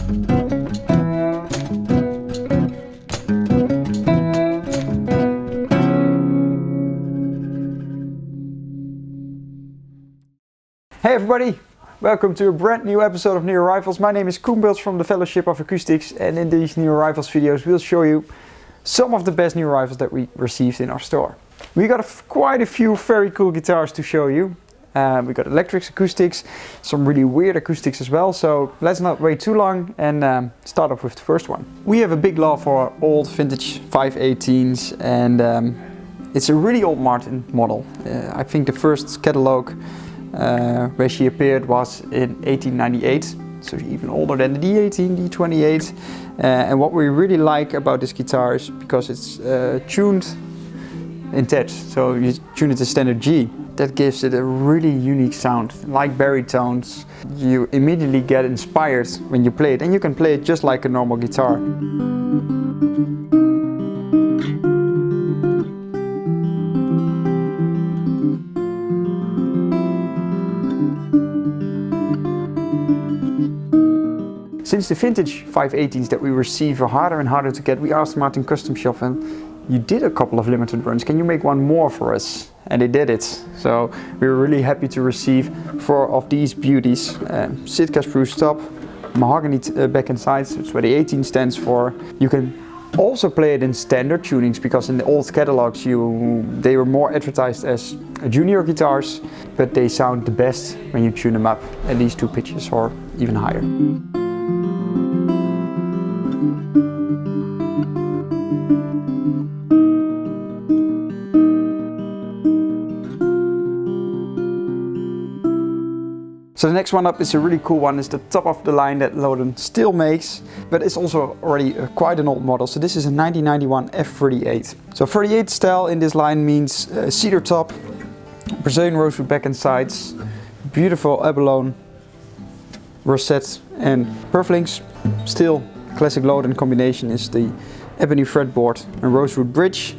Hey everybody, welcome to a brand new episode of New Arrivals. My name is Koen from the Fellowship of Acoustics, and in these New Arrivals videos we'll show you some of the best new arrivals that we received in our store. We got quite a few very cool guitars to show you. We got electrics, acoustics, some really weird acoustics as well, so let's not wait too long and start off with the first one. We have a big love for old vintage 518s, and it's a really old Martin model. I think the first catalog where she appeared was in 1898, so even older than the D18, D28. And what we really like about this guitar is because it's tuned in Terz, so you tune it to standard G. That gives it a really unique sound. Like baritones, you immediately get inspired when you play it, and you can play it just like a normal guitar. Since the vintage 518s that we receive are harder and harder to get, we asked Martin Custom Shop, and you did a couple of limited runs. Can you make one more for us? And they did it. So we were really happy to receive 4 of these beauties. Sitka spruce top, mahogany back and sides, that's where the 18 stands for. You can also play it in standard tunings, because in the old catalogs they were more advertised as junior guitars, but they sound the best when you tune them up at these 2 pitches or even higher. So the next one up is a really cool one. It's the top of the line that Lotus still makes, but it's also already quite an old model. So this is a 1991 F38. So 38 style in this line means cedar top, Brazilian rosewood back and sides, beautiful abalone rosette and purflings. Still classic Lotus combination is the ebony fretboard and rosewood bridge.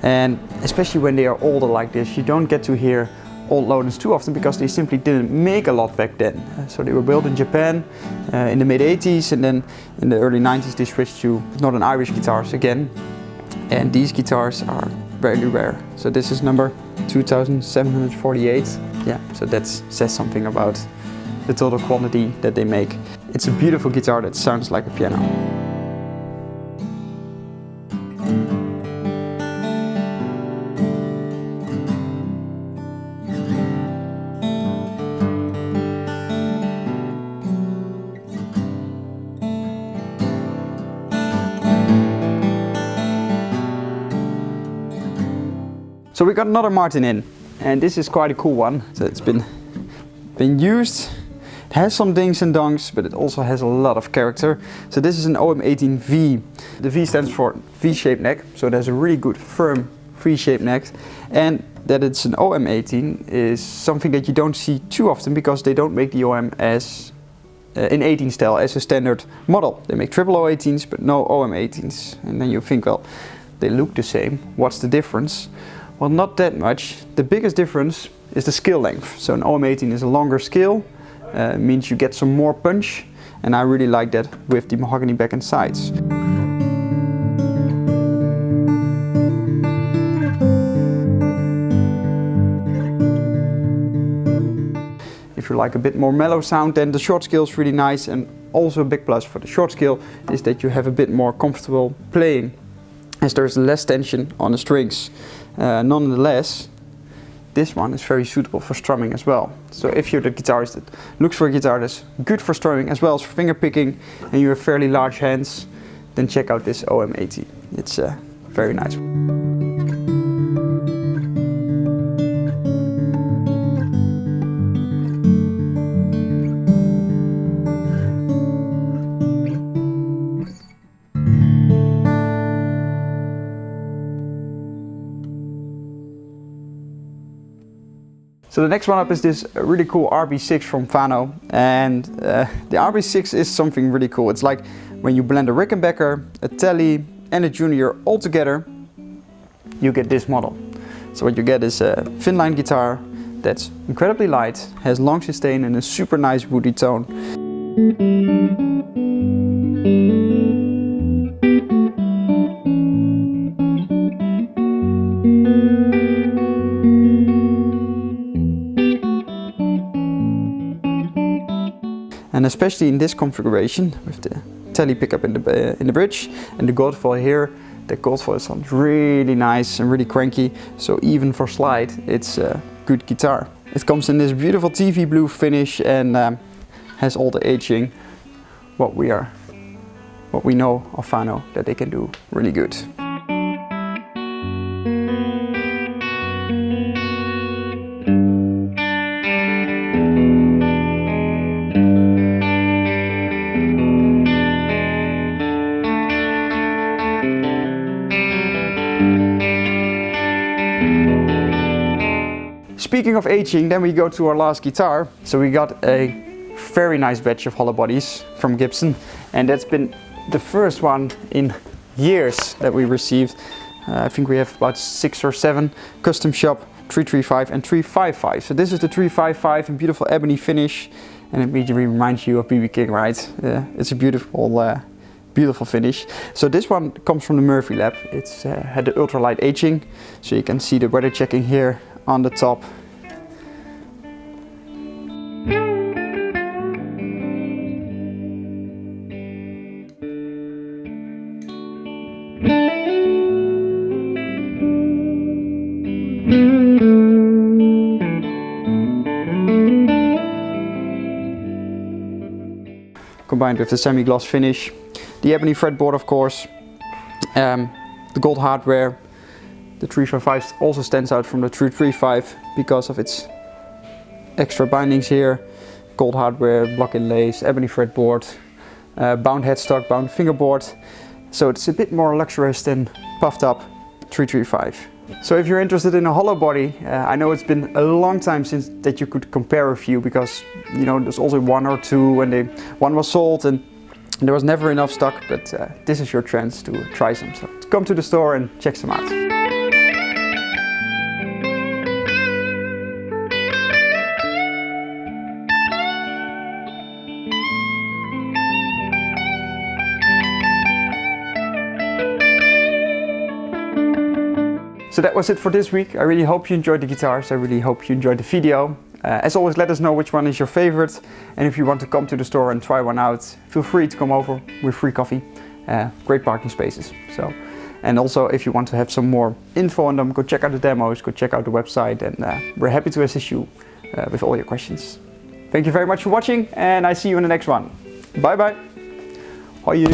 And especially when they are older like this, you don't get to hear old Lotus too often, because they simply didn't make a lot back then. So they were built in Japan in the mid 80s, and then in the early 90s they switched to Northern Irish guitars again. And these guitars are very rare. So this is number 2748. Yeah, so that says something about the total quantity that they make. It's a beautiful guitar that sounds like a piano. So we got another Martin in, and this is quite a cool one. So it's been used. It has some dings and dongs, but it also has a lot of character. So this is an OM18V. The V stands for V-shaped neck, so it has a really good firm V-shaped neck. And that it's an OM18 is something that you don't see too often, because they don't make the OM as in 18 style as a standard model. They make triple O18s, but no OM18s. And then you think, well, they look the same. What's the difference? Well, not that much. The biggest difference is the scale length. So an OM18 is a longer scale, means you get some more punch, and I really like that with the mahogany back and sides. If you like a bit more mellow sound, then the short scale is really nice, and also a big plus for the short scale is that you have a bit more comfortable playing, as there's less tension on the strings. Nonetheless, this one is very suitable for strumming as well. So if you're the guitarist that looks for a guitar that's good for strumming as well as for finger picking, and you have fairly large hands, then check out this OM18. It's very nice. So the next one up is this really cool RB6 from Fano, and the RB6 is something really cool. It's like when you blend a Rickenbacker, a Tele and a Junior all together, you get this model. So what you get is a thin line guitar that's incredibly light, has long sustain and a super nice woody tone. And especially in this configuration with the Tele pickup in the bridge and the gold foil here, the gold foil sounds really nice and really cranky. So even for slide, it's a good guitar. It comes in this beautiful TV blue finish and has all the aging what we know of Fano that they can do really good. Speaking of aging, then we go to our last guitar. So we got a very nice batch of hollow bodies from Gibson, and that's been the first one in years that we received. I think we have about 6 or 7 custom shop 335 and 355. So this is the 355 in beautiful ebony finish, and it immediately reminds you of BB King, right? It's a beautiful finish. So this one comes from the Murphy Lab. It's had the ultralight aging, so you can see the weather checking here on the top. Combined with the semi-gloss finish, the ebony fretboard of course, the gold hardware. The 355 also stands out from the 335 because of its extra bindings here, gold hardware, block inlays, ebony fretboard, bound headstock, bound fingerboard. So it's a bit more luxurious than puffed up 335. So if you're interested in a hollow body, I know it's been a long time since that you could compare a few, because you know there's also 1 or 2 and one was sold and there was never enough stock, but this is your chance to try some. So come to the store and check some out. So that was it for this week. I really hope you enjoyed the guitars. I really hope you enjoyed the video. As always, let us know which one is your favorite. And if you want to come to the store and try one out, feel free to come over with free coffee. Great parking spaces. And also if you want to have some more info on them, go check out the demos, go check out the website, and we're happy to assist you with all your questions. Thank you very much for watching, and I see you in the next one. Bye bye. Hoi.